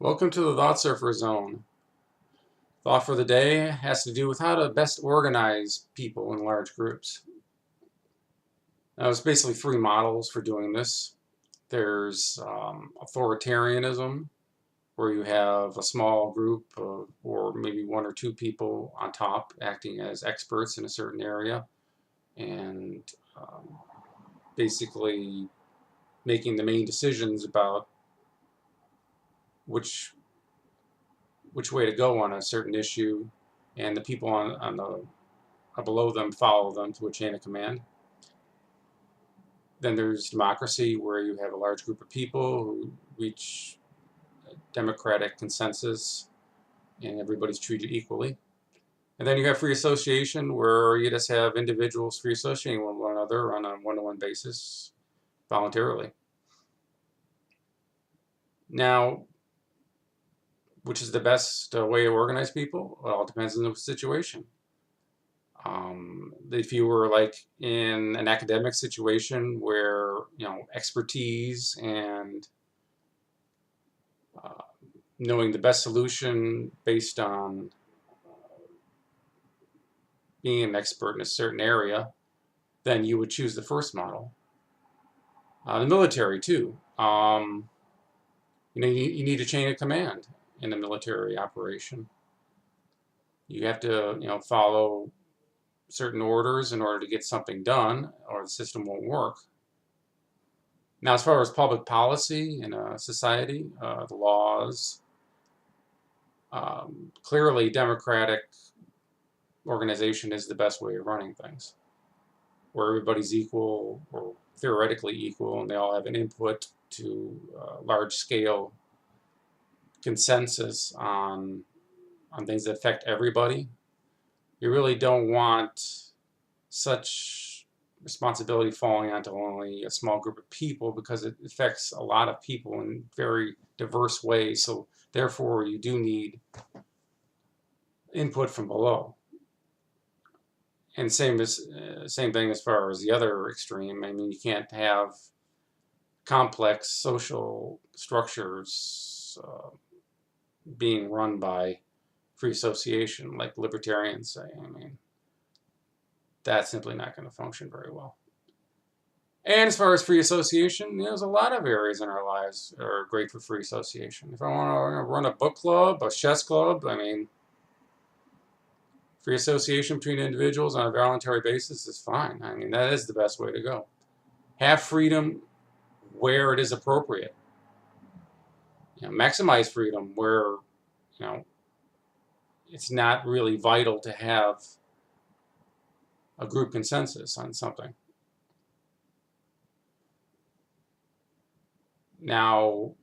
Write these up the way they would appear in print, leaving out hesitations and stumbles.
Welcome to the Thoughtsurfer Zone. Thought for the day has to do with how to best organize people in large groups. Now, there's basically three models for doing this. There's authoritarianism, where you have a small group or maybe one or two people on top acting as experts in a certain area and basically making the main decisions about which way to go on a certain issue, and the people on the below them follow them through a chain of command. Then there's democracy, where you have a large group of people who reach a democratic consensus and everybody's treated equally. And then you have free association, where you just have individuals free associating with one another on a one-to-one basis voluntarily. Now, which is the best way to organize people? Well, it all depends on the situation. If you were like in an academic situation where expertise and knowing the best solution based on being an expert in a certain area, then you would choose the first model. The military too. You need a chain of command in a military operation. You have to follow certain orders in order to get something done, or the system won't work. Now, as far as public policy in a society, the laws, clearly democratic organization is the best way of running things, where everybody's equal or theoretically equal, and they all have an input to large-scale consensus on things that affect everybody. You really don't want such responsibility falling onto only a small group of people, because it affects a lot of people in very diverse ways. So therefore, you do need input from below. And same thing as far as the other extreme. I mean, you can't have complex social structures being run by free association, like libertarians say. I mean, that's simply not going to function very well. And as far as free association, there's a lot of areas in our lives that are great for free association. If I want to run a book club, a chess club, I mean, free association between individuals on a voluntary basis is fine. I mean, that is the best way to go. Have freedom where it is appropriate. Maximize freedom where it's not really vital to have a group consensus on something. Now,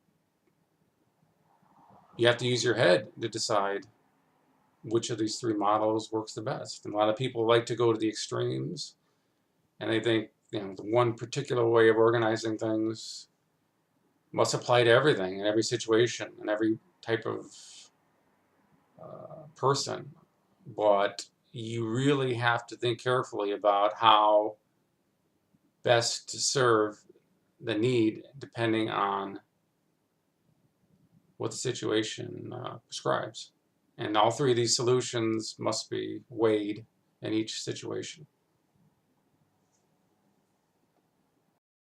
you have to use your head to decide which of these three models works the best. And a lot of people like to go to the extremes, and they think the one particular way of organizing things must apply to everything in every situation and every type of person. But you really have to think carefully about how best to serve the need depending on what the situation prescribes. And all three of these solutions must be weighed in each situation.